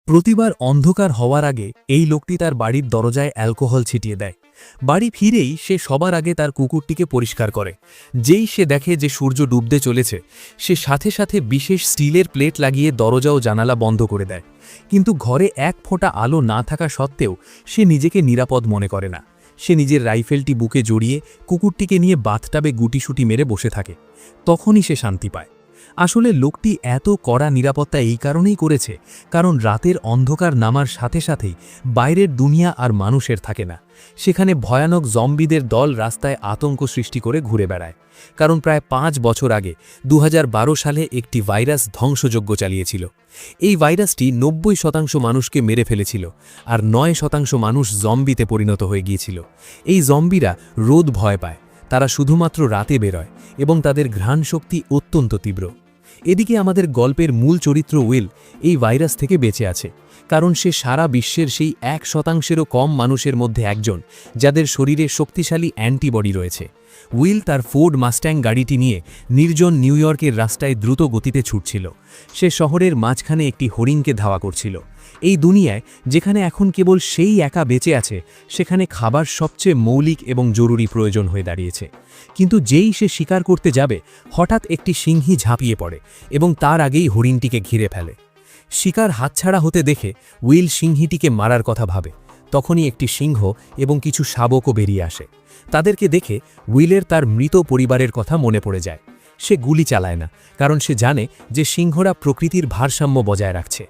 প্রতিবার অন্ধকার হওয়ার আগে এই লোকটি তার বাড়ির দরজায় অ্যালকোহল ছিটিয়ে দেয়। বাড়ি ফিরেই সে সবার আগে তার কুকুরটিকে পরিষ্কার করে। যেই সে দেখে যে সূর্য ডুবতে চলেছে, সে সাথে সাথে বিশেষ স্টিলের প্লেট লাগিয়ে দরজা ও জানালা বন্ধ করে দেয়। কিন্তু ঘরে এক ফোঁটা আলো না থাকা সত্ত্বেও সে নিজেকে নিরাপদ মনে করে না। সে নিজের রাইফেলটি বুকে জড়িয়ে কুকুরটিকে নিয়ে বাথটাবে গুটিসুটি মেরে বসে থাকে। তখনই সে শান্তি পায়। আসলে লোকটি এত কড়া নিরাপত্তা এই কারণেই করেছে, কারণ রাতের অন্ধকার নামার সাথে সাথেই বাইরের দুনিয়া আর মানুষের থাকে না। সেখানে ভয়ানক জম্বিদের দল রাস্তায় আতঙ্ক সৃষ্টি করে ঘুরে বেড়ায়। কারণ প্রায় 5 বছর আগে 2012 সালে একটি ভাইরাস ধ্বংসযজ্ঞ চালিয়েছিল। এই ভাইরাসটি 90% মানুষকে মেরে ফেলেছিল, আর 9% মানুষ জম্বিতে পরিণত হয়ে গিয়েছিল। এই জম্বিরা রোদ ভয় পায়, তারা শুধুমাত্র রাতে বেরোয় এবং তাদের ঘ্রাণ শক্তি অত্যন্ত তীব্র। এদিকে আমাদের গল্পের মূল চরিত্র উইল এই ভাইরাস থেকে বেঁচে আছে, কারণ সে সারা বিশ্বের সেই 1%-এরও কম মানুষের মধ্যে একজন যাদের শরীরে শক্তিশালী অ্যান্টিবডি রয়েছে। উইল তার ফোর্ড মাস্ট্যাং গাড়িটি নিয়ে নির্জন নিউ ইয়র্কের রাস্তায় দ্রুত গতিতে ছুটছিল। সে শহরের মাঝখানে একটি হরিণকে ধাওয়া করছিল। এই দুনিয়ায় যেখানে এখন কেবল সেই একা বেঁচে আছে, সেখানে খাবার সবচেয়ে মৌলিক এবং জরুরি প্রয়োজন হয়ে দাঁড়িয়েছে। কিন্তু যেই সে শিকার করতে যাবে, হঠাৎ একটি সিংহী ঝাঁপিয়ে পড়ে এবং তার আগেই হরিণটিকে ঘিরে ফেলে। শিকার হাতছাড়া হতে দেখে উইল সিংহীটিকে মারার কথা ভাবে। তখনই একটি সিংহ এবং কিছু শাবকও বেরিয়ে আসে। তাদেরকে দেখে উইলের তার মৃত পরিবারের কথা মনে পড়ে যায়। সে গুলি চালায় না, কারণ সে জানে যে সিংহরা প্রকৃতির ভারসাম্য বজায় রাখছে।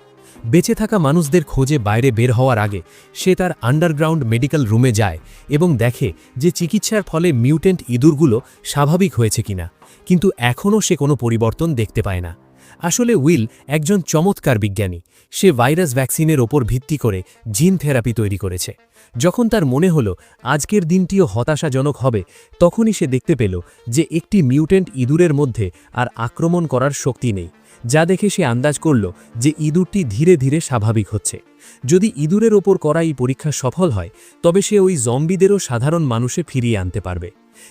বেঁচে থাকা মানুষদের খোঁজে বাইরে বের হওয়ার আগে সে তার আন্ডারগ্রাউন্ড মেডিকেল রুমে যায় এবং দেখে যে চিকিৎসার ফলে মিউটেন্ট ইঁদুরগুলো স্বাভাবিক হয়েছে কিনা, কিন্তু এখনও সে কোনো পরিবর্তন দেখতে পায় না। আসলে উইল একজন চমৎকার বিজ্ঞানী। সে ভাইরাস ভ্যাকসিনের ওপর ভিত্তি করে জিন থেরাপি তৈরি করেছে। যখন তার মনে হলো আজকের দিনটিও হতাশাজনক হবে, তখনই সে দেখতে পেল যে একটি মিউটেন্ট ইঁদুরের মধ্যে আর আক্রমণ করার শক্তি নেই, যা দেখে সে আন্দাজ করল যে ইঁদুরটি ধীরে ধীরে স্বাভাবিক হচ্ছে। যদি ইঁদুরের ওপর করা এই পরীক্ষা সফল হয়, তবে সে ওই জম্বিদেরও সাধারণ মানুষে ফিরিয়ে আনতে পারবে।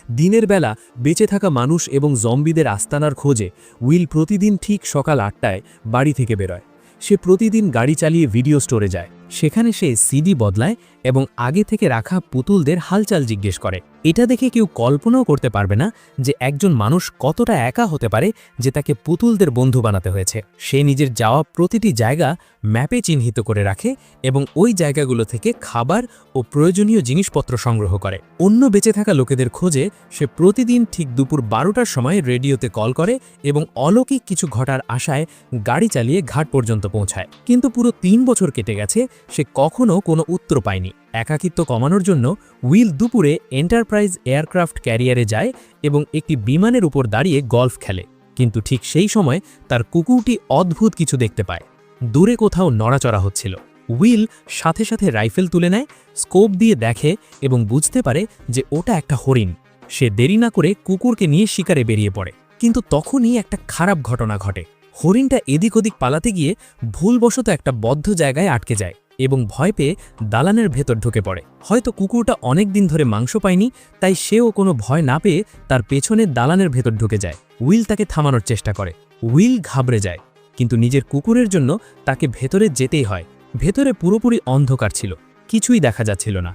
দিনের বেলা বেঁচে থাকা মানুষ এবং জম্বিদের আস্তানার খোঁজে উইল প্রতিদিন ঠিক সকাল 8টায় বাড়ি থেকে বেরোয়। সে প্রতিদিন গাড়ি চালিয়ে ভিডিও স্টোরে যায়। সেখানে সে সিডি বদলায় এবং আগে থেকে রাখা পুতুলদের হালচাল জিজ্ঞেস করে। এটা দেখে কেউ কল্পনাও করতে পারবে না যে একজন মানুষ কতটা একা হতে পারে যে তাকে পুতুলদের বন্ধু বানাতে হয়েছে। সে নিজের যাওয়া প্রতিটি জায়গা ম্যাপে চিহ্নিত করে রাখে এবং ওই জায়গাগুলো থেকে খাবার ও প্রয়োজনীয় জিনিসপত্র সংগ্রহ করে। অন্য বেঁচে থাকা লোকেদের খোঁজে সে প্রতিদিন ঠিক দুপুর 12টার সময় রেডিওতে কল করে এবং অলৌকিক কিছু ঘটার আশায় গাড়ি চালিয়ে ঘাট পর্যন্ত পৌঁছায়। কিন্তু পুরো 3 বছর কেটে গেছে, সে কখনও কোনো উত্তর পায়নি। একাকিত্ব কমানোর জন্য উইল দুপুরে এন্টারপ্রাইজ এয়ারক্রাফট ক্যারিয়ারে যায় এবং একটি বিমানের উপর দাঁড়িয়ে গল্ফ খেলে। কিন্তু ঠিক সেই সময় তার কুকুরটি অদ্ভুত কিছু দেখতে পায়। দূরে কোথাও নড়াচড়া হচ্ছিল। উইল সাথে সাথে রাইফেল তুলে নেয়, স্কোপ দিয়ে দেখে এবং বুঝতে পারে যে ওটা একটা হরিণ। সে দেরি না করে কুকুরকে নিয়ে শিকারে বেরিয়ে পড়ে। কিন্তু তখনই একটা খারাপ ঘটনা ঘটে। হরিণটা এদিক ওদিক পালাতে গিয়ে ভুলবশত একটা বদ্ধ জায়গায় আটকে যায় এবং ভয় পেয়ে দালানের ভেতর ঢুকে পড়ে। হয়তো কুকুরটা অনেক দিন ধরে মাংস পায়নি, তাই সেও কোনো ভয় না পেয়ে তার পেছনে দালানের ভেতর ঢুকে যায়। উইল তাকে থামানোর চেষ্টা করে। উইল ঘাবড়ে যায়, কিন্তু নিজের কুকুরের জন্য তাকে ভেতরে যেতেই হয়। ভেতরে পুরোপুরি অন্ধকার ছিল, কিছুই দেখা যাচ্ছিল না।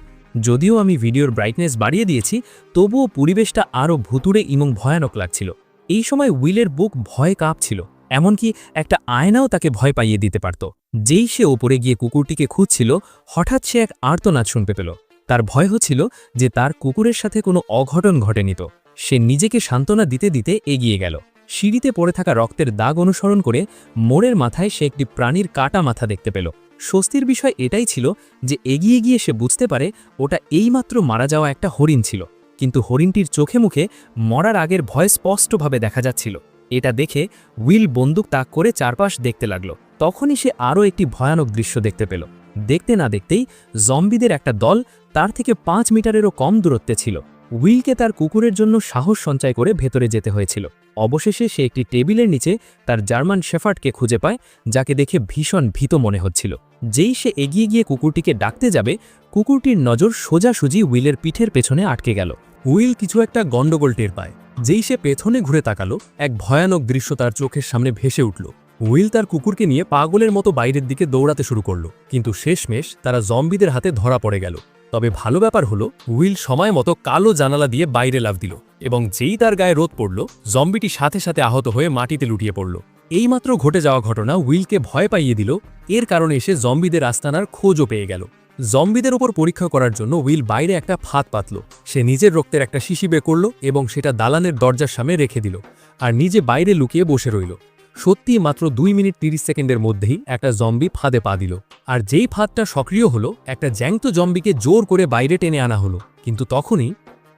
যদিও আমি ভিডিওর ব্রাইটনেস বাড়িয়ে দিয়েছি, তবুও পরিবেশটা আরও ভুতুড়ে এবং ভয়ানক লাগছিল। এই সময় উইলের বুক ভয়ে কাঁপছিল, এমনকি একটা আয়নাও তাকে ভয় পাইয়ে দিতে পারত। যেই সে ওপরে গিয়ে কুকুরটিকে খুঁজছিল, হঠাৎ সে এক আর্তনাদ শুনতে পেল। তার ভয় হচ্ছিল যে তার কুকুরের সাথে কোনো অঘটন ঘটেনি তো। সে নিজেকে সান্ত্বনা দিতে দিতে এগিয়ে গেল। সিঁড়িতে পড়ে থাকা রক্তের দাগ অনুসরণ করে মোড়ের মাথায় সে একটি প্রাণীর কাটা মাথা দেখতে পেল। স্বস্তির বিষয় এটাই ছিল যে এগিয়ে গিয়ে সে বুঝতে পারে ওটা এইমাত্র মারা যাওয়া একটা হরিণ ছিল। কিন্তু হরিণটির চোখে মুখে মরার আগের ভয় স্পষ্টভাবে দেখা যাচ্ছিল। এটা দেখে উইল বন্দুক তাক করে চারপাশ দেখতে লাগলো। তখনই সে আরও একটি ভয়ানক দৃশ্য দেখতে পেল। দেখতে না দেখতেই জম্বিদের একটা দল তার থেকে 5 মিটারেরও কম দূরত্বে ছিল। উইলকে তার কুকুরের জন্য সাহস সঞ্চয় করে ভেতরে যেতে হয়েছিল। অবশেষে সে একটি টেবিলের নিচে তার জার্মান শেফার্ডকে খুঁজে পায়, যাকে দেখে ভীষণ ভীত মনে হচ্ছিল। যেই সে এগিয়ে গিয়ে কুকুরটিকে ডাকতে যাবে, কুকুরটির নজর সোজাসুজি উইলের পিঠের পেছনে আটকে গেল। উইল কিছু একটা গন্ডগোল টের পায়। যেই সে পেছনে ঘুরে তাকালো, এক ভয়ানক দৃশ্য তার চোখের সামনে ভেসে উঠল। উইল তার কুকুরকে নিয়ে পাগলের মতো বাইরের দিকে দৌড়াতে শুরু করল, কিন্তু শেষমেশ তারা জম্বিদের হাতে ধরা পড়ে গেল। তবে ভালো ব্যাপার হলো উইল সময় মতো কালো জানালা দিয়ে বাইরে লাফ দিল, এবং যেই তার গায়ে রোদ পড়ল, জম্বিটি সাথে সাথে আহত হয়ে মাটিতে লুটিয়ে পড়ল। এইমাত্র ঘটে যাওয়া ঘটনা উইলকে ভয় পাইয়ে দিল। এর কারণে এসে জম্বিদের আস্তানার খোঁজও পেয়ে গেল। জম্বিদের ওপর পরীক্ষা করার জন্য উইল বাইরে একটা ফাঁদ পাতল। সে নিজের রক্তের একটা শিশি বের করল এবং সেটা দালানের দরজার সামনে রেখে দিল, আর নিজে বাইরে লুকিয়ে বসে রইল। সত্যি মাত্র 2 মিনিট 30 সেকেন্ডের মধ্যেই একটা জম্বি ফাঁদে পা দিল, আর যেই ফাঁদটা সক্রিয় হলো একটা জ্যাংত জম্বিকে জোর করে বাইরে টেনে আনা হলো। কিন্তু তখনই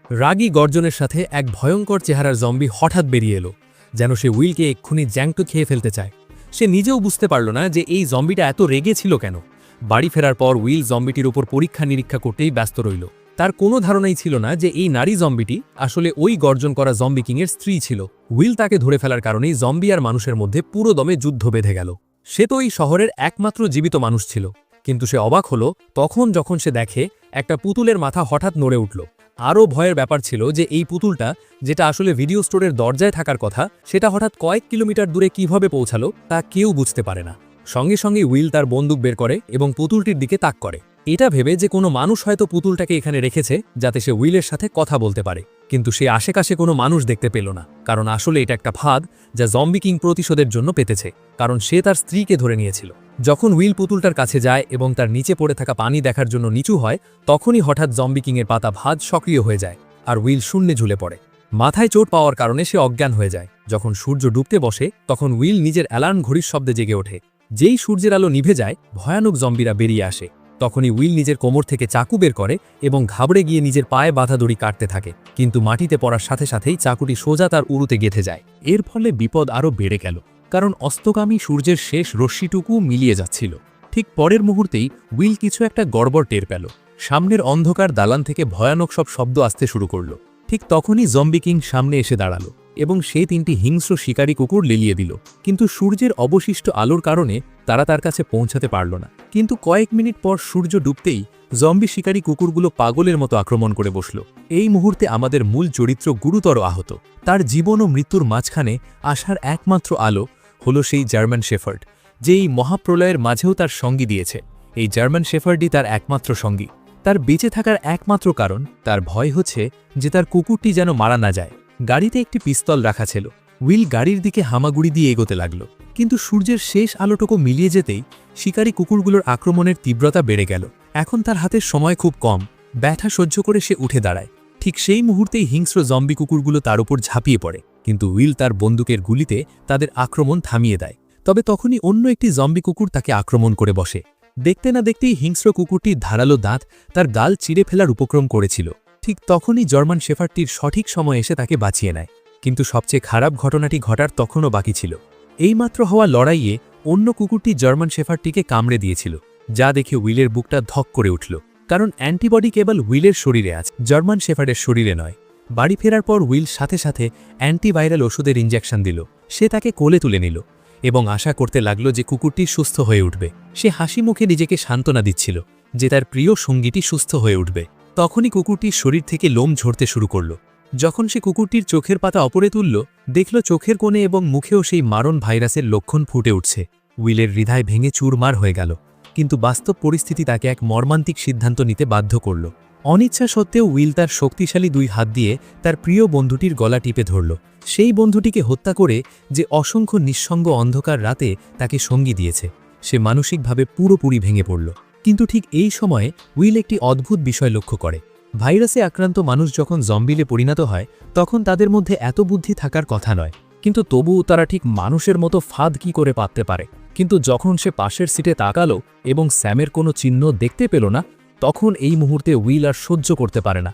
রাগী গর্জনের সাথে এক ভয়ঙ্কর চেহারার জম্বি হঠাৎ বেরিয়ে এলো, যেন সে উইলকে এক্ষুনি জ্যাংত খেয়ে ফেলতে চায়। সে নিজেও বুঝতে পারল না যে এই জম্বিটা এত রেগে ছিল কেন। বাড়ি ফেরার পর উইল জম্বিটির উপর পরীক্ষা নিরীক্ষা করতেই ব্যস্ত রইল। তার কোনো ধারণাই ছিল না যে এই নারী জম্বিটি আসলে ওই গর্জন করা জম্বি কিংয়ের স্ত্রী ছিল। উইল তাকে ধরে ফেলার কারণেই জম্বি আর মানুষের মধ্যে পুরো দমে যুদ্ধ বেঁধে গেল। সে তো এই শহরের একমাত্র জীবিত মানুষ ছিল, কিন্তু সে অবাক হলো তখন যখন সে দেখে একটা পুতুলের মাথা হঠাৎ নড়ে উঠল। আরও ভয়ের ব্যাপার ছিল যে এই পুতুলটা, যেটা আসলে ভিডিও স্টোরের দরজায় থাকার কথা, সেটা হঠাৎ কয়েক কিলোমিটার দূরে কিভাবে পৌঁছালো তা কেউ বুঝতে পারে না। সঙ্গে সঙ্গে উইল তার বন্দুক বের করে এবং পুতুলটির দিকে তাক করে, এটা ভেবে যে কোনো মানুষ হয়তো পুতুলটাকে এখানে রেখেছে যাতে সে উইলের সাথে কথা বলতে পারে। কিন্তু সে আশেপাশে কোনো মানুষ দেখতে পেল না, কারণ আসলে এটা একটা ফাঁদ যা জম্বি কিং প্রতিশোধের জন্য পেতেছে, কারণ সে তার স্ত্রীকে ধরে নিয়েছিল। যখন উইল পুতুলটার কাছে যায় এবং তার নিচে পড়ে থাকা পানি দেখার জন্য নিচু হয়, তখনই হঠাৎ জম্বি কিংয়ের পাতা ভাঁজ সক্রিয় হয়ে যায়, আর উইল শূন্যে ঝুলে পড়ে। মাথায় চোট পাওয়ার কারণে সে অজ্ঞান হয়ে যায়। যখন সূর্য ডুবতে বসে তখন উইল নিজের অ্যালার্ম ঘড়ির শব্দে জেগে ওঠে। যেই সূর্যের আলো নিভে যায়, ভয়ানক জম্বিরা বেরিয়ে আসে। তখনই উইল নিজের কোমর থেকে চাকু বের করে এবং ঘাবড়ে গিয়ে নিজের পায়ে বাঁধা দড়ি কাটতে থাকে, কিন্তু মাটিতে পড়ার সাথে সাথেই চাকুটি সোজা তার উরুতে গেঁথে যায়। এর ফলে বিপদ আরও বেড়ে গেল, কারণ অস্তগামী সূর্যের শেষ রশ্মিটুকু মিলিয়ে যাচ্ছিল। ঠিক পরের মুহূর্তেই উইল কিছু একটা গড়বড় টের পেল। সামনের অন্ধকার দালান থেকে ভয়ানক সব শব্দ আসতে শুরু করল। ঠিক তখনই জম্বি কিং সামনে এসে দাঁড়ালো এবং সে 3টি হিংস্র শিকারী কুকুর লেলিয়ে দিল, কিন্তু সূর্যের অবশিষ্ট আলোর কারণে তারা তার কাছে পৌঁছাতে পারল না। কিন্তু কয়েক মিনিট পর সূর্য ডুবতেই জম্বি শিকারী কুকুরগুলো পাগলের মতো আক্রমণ করে বসল। এই মুহূর্তে আমাদের মূল চরিত্র গুরুতর আহত। তার জীবন ও মৃত্যুর মাঝখানে আসার একমাত্র আলো হলো সেই জার্মান শেফার্ড, যে এই মহাপ্রলয়ের মাঝেও তার সঙ্গী দিয়েছে। এই জার্মান শেফার্ডই তার একমাত্র সঙ্গী। তার বেঁচে থাকার একমাত্র কারণ তার ভয় হচ্ছে যে তার কুকুরটি যেন মারা না যায়। গাড়িতে একটি পিস্তল রাখা ছিল। উইল গাড়ির দিকে হামাগুড়ি দিয়ে এগোতে লাগল, কিন্তু সূর্যের শেষ আলোটুকু মিলিয়ে যেতেই শিকারী কুকুরগুলোর আক্রমণের তীব্রতা বেড়ে গেল। এখন তার হাতের সময় খুব কম। ব্যথা সহ্য করে সে উঠে দাঁড়ায়। ঠিক সেই মুহূর্তেই হিংস্র জম্বি কুকুরগুলো তার উপর ঝাঁপিয়ে পড়ে, কিন্তু উইল তার বন্দুকের গুলিতে তাদের আক্রমণ থামিয়ে দেয়। তবে তখনই অন্য একটি জম্বি কুকুর তাকে আক্রমণ করে বসে। দেখতে না দেখতেই হিংস্র কুকুরটির ধারালো দাঁত তার গাল চিড়ে ফেলার উপক্রম করেছিল। ঠিক তখনই জার্মান শেফার্ডটির সঠিক সময় এসে তাকে বাঁচিয়ে নেয়। কিন্তু সবচেয়ে খারাপ ঘটনাটি ঘটার তখনও বাকি ছিল। এইমাত্র হওয়া লড়াইয়ে অন্য কুকুরটি জার্মান শেফার্ডটিকে কামড়ে দিয়েছিল, যা দেখে উইলের বুকটা ধক করে উঠল, কারণ অ্যান্টিবডি কেবল উইলের শরীরে আছে, জার্মান শেফার্ডের শরীরে নয়। বাড়ি ফেরার পর উইল সাথে সাথে অ্যান্টিভাইরাল ওষুধের ইঞ্জেকশন দিল। সে তাকে কোলে তুলে নিল এবং আশা করতে লাগল যে কুকুরটি সুস্থ হয়ে উঠবে। সে হাসি মুখে নিজেকে সান্ত্বনা দিচ্ছিল যে তার প্রিয় সঙ্গীটি সুস্থ হয়ে উঠবে। তখনই কুকুরটির শরীর থেকে লোম ঝরতে শুরু করল। যখন সে কুকুরটির চোখের পাতা অপরে তুলল, দেখল চোখের কোণে এবং মুখেও সেই মারণ ভাইরাসের লক্ষণ ফুটে উঠছে। উইলের হৃদয় ভেঙে চুরমার হয়ে গেল, কিন্তু বাস্তব পরিস্থিতি তাকে এক মর্মান্তিক সিদ্ধান্ত নিতে বাধ্য করল। অনিচ্ছা সত্ত্বেও উইল তার শক্তিশালী 2 হাত দিয়ে তার প্রিয় বন্ধুটির গলা টিপে ধরল, সেই বন্ধুটিকে হত্যা করে যে অসংখ্য নিঃসঙ্গ অন্ধকার রাতে তাকে সঙ্গী দিয়েছে। সে মানসিকভাবে পুরোপুরি ভেঙে পড়ল। কিন্তু ঠিক এই সময়ে উইল একটি অদ্ভুত বিষয় লক্ষ্য করে। ভাইরাসে আক্রান্ত মানুষ যখন জম্বিলে পরিণত হয় তখন তাদের মধ্যে এত বুদ্ধি থাকার কথা নয়, কিন্তু তবুও তারা ঠিক মানুষের মতো ফাঁদ কি করে পাততে পারে। কিন্তু যখন সে পাশের সিটে তাকালো এবং স্যামের কোনো চিহ্ন দেখতে পেল না, তখন এই মুহূর্তে উইল আর সহ্য করতে পারে না।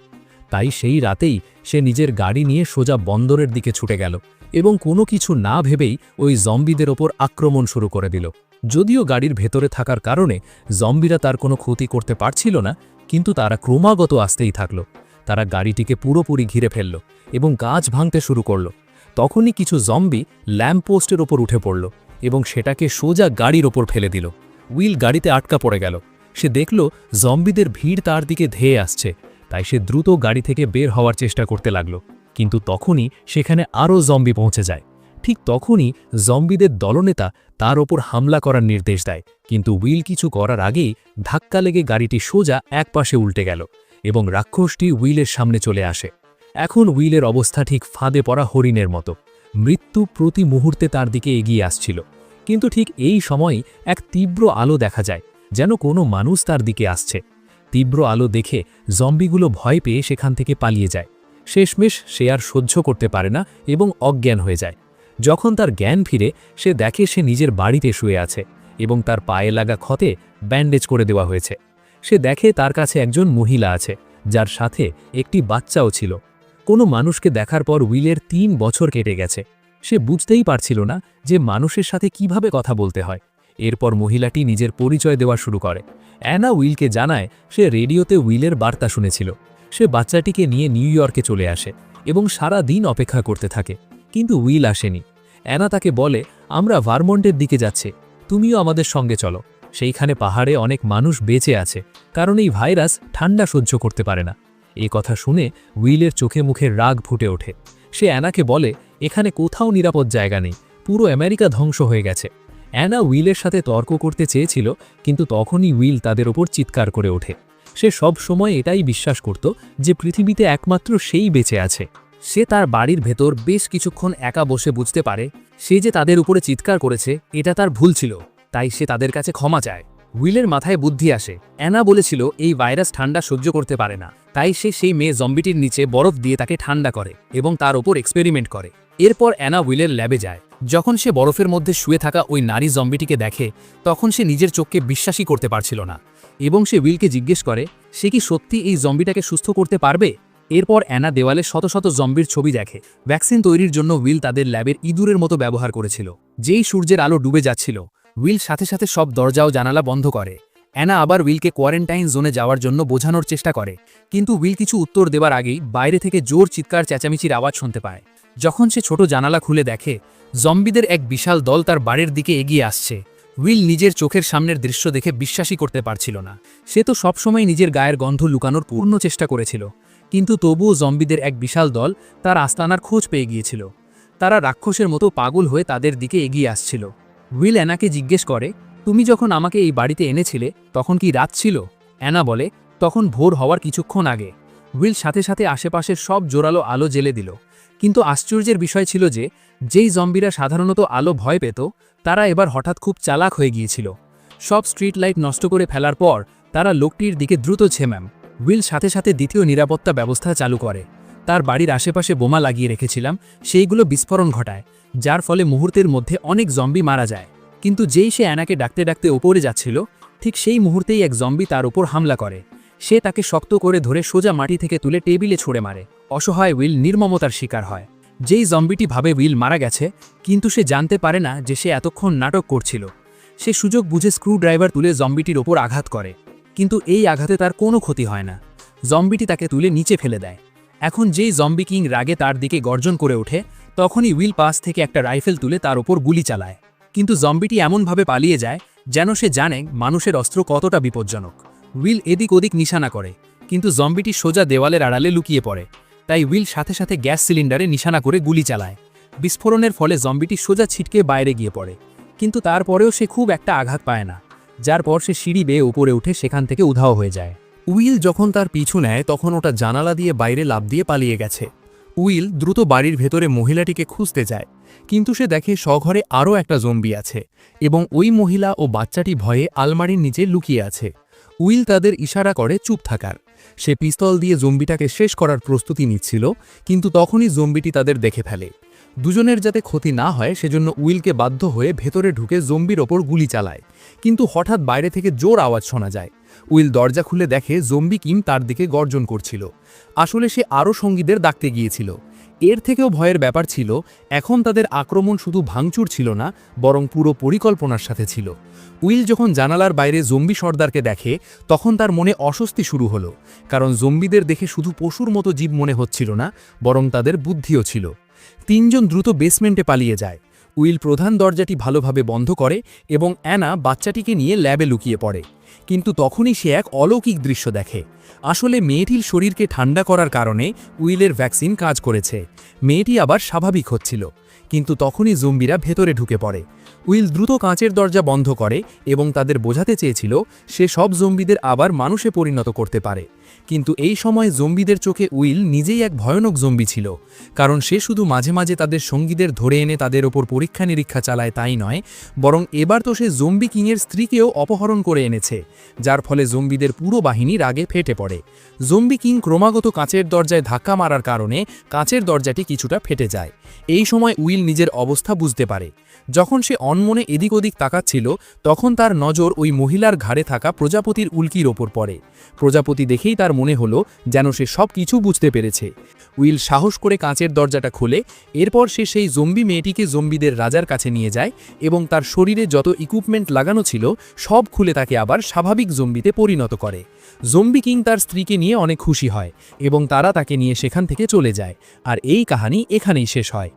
তাই সেই রাতেই সে নিজের গাড়ি নিয়ে সোজা বন্দরের দিকে ছুটে গেল এবং কোনো কিছু না ভেবেই ওই জম্বিদের ওপর আক্রমণ শুরু করে দিল। যদিও গাড়ির ভেতরে থাকার কারণে জম্বিরা তার কোনো ক্ষতি করতে পারছিল না, কিন্তু তারা ক্রমাগত আসতেই থাকল। তারা গাড়িটিকে পুরোপুরি ঘিরে ফেলল এবং গাছ ভাঙতে শুরু করল। তখনই কিছু জম্বি ল্যাম্পপোস্টের ওপর উঠে পড়ল এবং সেটাকে সোজা গাড়ির ওপর ফেলে দিল। উইল গাড়িতে আটকা পড়ে গেল। সে দেখল জম্বিদের ভিড় তার দিকে ধেয়ে আসছে, তাই সে দ্রুত গাড়ি থেকে বের হওয়ার চেষ্টা করতে লাগল। কিন্তু তখনই সেখানে আরও জম্বি পৌঁছে যায়। ঠিক তখনই জম্বিদের দলনেতা তার ওপর হামলা করার নির্দেশ দেয়, কিন্তু উইল কিছু করার আগেই ধাক্কা লেগে গাড়িটি সোজা একপাশে উল্টে গেল এবং রাক্ষসটি উইলের সামনে চলে আসে। এখন উইলের অবস্থা ঠিক ফাঁদে পড়া হরিণের মতো। মৃত্যু প্রতি মুহূর্তে তার দিকে এগিয়ে আসছিল। কিন্তু ঠিক এই সময়ই এক তীব্র আলো দেখা যায়, যেন কোনো মানুষ তার দিকে আসছে। তীব্র আলো দেখে জম্বিগুলো ভয় পেয়ে সেখান থেকে পালিয়ে যায়। শেষমেশ সে আর সহ্য করতে পারে না এবং অজ্ঞান হয়ে যায়। যখন তার জ্ঞান ফিরে, সে দেখে সে নিজের বাড়িতে শুয়ে আছে এবং তার পায়ে লাগা ক্ষতে ব্যান্ডেজ করে দেওয়া হয়েছে। সে দেখে তার কাছে একজন মহিলা আছে, যার সাথে একটি বাচ্চাও ছিল। কোনো মানুষকে দেখার পর উইলের ৩ বছর কেটে গেছে। সে বুঝতেই পারছিল না যে মানুষের সাথে কিভাবে কথা বলতে হয়। এরপর মহিলাটি নিজের পরিচয় দেওয়া শুরু করে। অ্যানা উইলকে জানায় সে রেডিওতে উইলের বার্তা শুনেছিল। সে বাচ্চাটিকে নিয়ে নিউ ইয়র্কে চলে আসে এবং সারা দিন অপেক্ষা করতে থাকে, কিন্তু উইল আসেনি। অ্যানা তাকে বলে, আমরা ভারমন্টের দিকে যাচ্ছি, তুমিও আমাদের সঙ্গে চলো। সেইখানে পাহাড়ে অনেক মানুষ বেঁচে আছে, কারণ এই ভাইরাস ঠান্ডা সহ্য করতে পারে না। এই কথা শুনে উইলের চোখে মুখে রাগ ফুটে ওঠে। সে অ্যানাকে বলে, এখানে কোথাও নিরাপদ জায়গা নেই, পুরো আমেরিকা ধ্বংস হয়ে গেছে। অ্যানা উইলের সাথে তর্ক করতে চেয়েছিল, কিন্তু তখনই উইল তাদের ওপর চিৎকার করে ওঠে। সে সব সময় এটাই বিশ্বাস করত যে পৃথিবীতে একমাত্র সেই বেঁচে আছে। সে তার বাড়ির ভেতর বেশ কিছুক্ষণ একা বসে বুঝতে পারে সে যে তাদের উপরে চিৎকার করেছে এটা তার ভুল ছিল, তাই সে তাদের কাছে ক্ষমা চায়। উইলের মাথায় বুদ্ধি আসে। অ্যানা বলেছিল এই ভাইরাস ঠান্ডা সহ্য করতে পারে না, তাই সে সেই মেয়ে জম্বিটির নিচে বরফ দিয়ে তাকে ঠান্ডা করে এবং তার ওপর এক্সপেরিমেন্ট করে। এরপর অ্যানা উইলের ল্যাবে যায়। যখন সে বরফের মধ্যে শুয়ে থাকা ওই নারী জম্বিটিকে দেখে, তখন সে নিজের চোখকে বিশ্বাসই করতে পারছিল না এবং সে উইলকে জিজ্ঞেস করে সে কি সত্যি এই জম্বিটাকে সুস্থ করতে পারবে। এরপর অ্যানা দেওয়ালে শত শত জম্বির ছবি দেখে। ভ্যাকসিন তৈরির জন্য উইল তাদের ল্যাবের ইঁদুরের মতো ব্যবহার করেছিল। যেই সূর্যের আলো ডুবে যাচ্ছিল, উইল সাথে সাথে সব দরজা ও জানালা বন্ধ করে। অ্যানা আবার উইলকে কোয়ারেন্টাইন জোনে যাওয়ার জন্য বোঝানোর চেষ্টা করে, কিন্তু উইল কিছু উত্তর দেবার আগেই বাইরে থেকে জোর চিৎকার চেঁচামেচির আওয়াজ শুনতে পায়। যখন সে ছোট জানালা খুলে দেখে, জম্বিদের এক বিশাল দল তার বাড়ির দিকে এগিয়ে আসছে। উইল নিজের চোখের সামনের দৃশ্য দেখে বিশ্বাসই করতে পারছিল না। সে তো সবসময় নিজের গায়ের গন্ধ লুকানোর পূর্ণ চেষ্টা করেছিল, কিন্তু তবুও জম্বিদের এক বিশাল দল তার আস্তানার খোঁজ পেয়ে গিয়েছিল। তারা রাক্ষসের মতো পাগল হয়ে তাদের দিকে এগিয়ে আসছিল। উইল অ্যানাকে জিজ্ঞেস করে, তুমি যখন আমাকে এই বাড়িতে এনেছিলে তখন কি রাত ছিল? অ্যানা বলে, তখন ভোর হওয়ার কিছুক্ষণ আগে। উইল সাথে সাথে আশেপাশের সব জোরালো আলো জ্বেলে দিল। কিন্তু আশ্চর্যের বিষয় ছিল যে যেই জম্বিরা সাধারণত আলো ভয় পেত, তারা এবার হঠাৎ খুব চালাক হয়ে গিয়েছিল। সব স্ট্রিট লাইট নষ্ট করে ফেলার পর তারা লোকটির দিকে দ্রুত ছেম্যাম। উইল সাথে সাথে দ্বিতীয় নিরাপত্তা ব্যবস্থা চালু করে। তার বাড়ির আশেপাশে বোমা লাগিয়ে রেখেছিলাম, সেইগুলো বিস্ফোরণ ঘটায়, যার ফলে মুহূর্তের মধ্যে অনেক জম্বি মারা যায়। কিন্তু যেই সে অ্যানাকে ডাকতে ডাকতে ওপরে যাচ্ছিল, ঠিক সেই মুহূর্তেই এক জম্বি তার উপর হামলা করে। সে তাকে শক্ত করে ধরে সোজা মাটি থেকে তুলে টেবিলে ছুঁড়ে মারে। অসহায় উইল নির্মমতার শিকার হয়। যেই জম্বিটি ভাবে উইল মারা গেছে, কিন্তু সে জানতে পারে না যে সে এতক্ষণ নাটক করছিল। সে সুযোগ বুঝে স্ক্রু ড্রাইভার তুলে জম্বিটির ওপর আঘাত করে, কিন্তু এই আঘাতে তার কোনো ক্ষতি হয় না। জম্বিটি তাকে তুলে নিচে ফেলে দেয়। এখন যেই জম্বি কিং রাগে তার দিকে গর্জন করে ওঠে, তখনই উইল পাশ থেকে একটা রাইফেল তুলে তার ওপর গুলি চালায়। কিন্তু জম্বিটি এমনভাবে পালিয়ে যায় যেন সে জানে মানুষের অস্ত্র কতটা বিপজ্জনক। উইল এদিক ওদিক নিশানা করে, কিন্তু জম্বিটি সোজা দেওয়ালের আড়ালে লুকিয়ে পড়ে। তাই উইল সাথে সাথে গ্যাস সিলিন্ডারে নিশানা করে গুলি চালায়। বিস্ফোরণের ফলে জম্বিটি সোজা ছিটকে বাইরে গিয়ে পড়ে, কিন্তু তারপরেও সে খুব একটা আঘাত পায় না। যার পর সে সিঁড়ি বেয়ে উপরে উঠে সেখান থেকে উধাও হয়ে যায়। উইল যখন তার পিছু নেয়, তখন ওটা জানালা দিয়ে বাইরে লাফ দিয়ে পালিয়ে গেছে। উইল দ্রুত বাড়ির ভেতরে মহিলাটিকে খুঁজতে যায়, কিন্তু সে দেখে সঘরে আরও একটা জম্বি আছে এবং ওই মহিলা ও বাচ্চাটি ভয়ে আলমারির নিচে লুকিয়ে আছে। উইল তাদের ইশারা করে চুপ থাকার। সে পিস্তল দিয়ে জম্বিটাকে শেষ করার প্রস্তুতি নিচ্ছিল, কিন্তু তখনই জম্বিটি তাদের দেখে ফেলে। দুজনের যাতে ক্ষতি না হয় সেজন্য উইলকে বাধ্য হয়ে ভেতরে ঢুকে জম্বির ওপর গুলি চালায়, কিন্তু হঠাৎ বাইরে থেকে জোর আওয়াজ শোনা যায়। উইল দরজা খুলে দেখে জম্বি কিং তার দিকে গর্জন করছিল। আসলে সে আরও সঙ্গীদের ডাকতে গিয়েছিল। এর থেকেও ভয়ের ব্যাপার ছিল, এখন তাদের আক্রমণ শুধু ভাঙচুর ছিল না, বরং পুরো পরিকল্পনার সাথে ছিল। উইল যখন জানালার বাইরে জম্বি সর্দারকে দেখে, তখন তার মনে অস্বস্তি শুরু হলো, কারণ জম্বিদের দেখে শুধু পশুর মতো জীব মনে হচ্ছিল না, বরং তাদের বুদ্ধিও ছিল। তিনজন দ্রুত বেসমেন্টে পালিয়ে যায়। উইল প্রধান দরজাটি ভালোভাবে বন্ধ করে এবং অ্যানা বাচ্চাটিকে নিয়ে ল্যাবে লুকিয়ে পড়ে। কিন্তু তখনই সে এক অলৌকিক দৃশ্য দেখে। আসলে মেয়েটির শরীরকে ঠান্ডা করার কারণে উইলের ভ্যাকসিন কাজ করেছে। মেয়েটি আবার স্বাভাবিক হচ্ছিল। কিন্তু তখনই জম্বিরা ভেতরে ঢুকে পড়ে। উইল দ্রুত কাঁচের দরজা বন্ধ করে এবং তাদের বোঝাতে চেয়েছিল সে সব জম্বিদের আবার মানুষে পরিণত করতে পারে। কিন্তু এই সময় জম্বিদের চোখে উইল নিজেই এক ভয়ানক জম্বি ছিল, কারণ সে শুধু মাঝে মাঝে তাদের সঙ্গীদের ধরে এনে তাদের ওপর পরীক্ষা নিরীক্ষা চালায় তাই নয়, বরং এবার তো সে জম্বি কিংয়ের স্ত্রীকেও অপহরণ করে এনেছে, যার ফলে জম্বিদের পুরো বাহিনী রাগে ফেটে পড়ে। জম্বি কিং ক্রমাগত কাঁচের দরজায় ধাক্কা মারার কারণে কাঁচের দরজাটি কিছুটা ফেটে যায়। এই সময় উইল নিজের অবস্থা বুঝতে পারে। যখন সে অনমনে এদিক ওদিক তাকাচ্ছিল, তখন তার নজর ওই মহিলার ঘাড়ে থাকা প্রজাপতির উল্কির ওপর পড়ে। প্রজাপতি দেখেই তার মনে হলো যেন সে সব কিছু বুঝতে পেরেছে। উইল সাহস করে কাঁচের দরজাটা খুলে এরপর সে সেই জম্বি মেয়েটিকে জম্বিদের রাজার কাছে নিয়ে যায় এবং তার শরীরে যত ইকুইপমেন্ট লাগানো ছিল সব খুলে তাকে আবার স্বাভাবিক জম্বিতে পরিণত করে। জম্বি কিং তার স্ত্রীকে নিয়ে অনেক খুশি হয় এবং তারা তাকে নিয়ে সেখান থেকে চলে যায়। আর এই কাহিনী এখানেই শেষ হয়।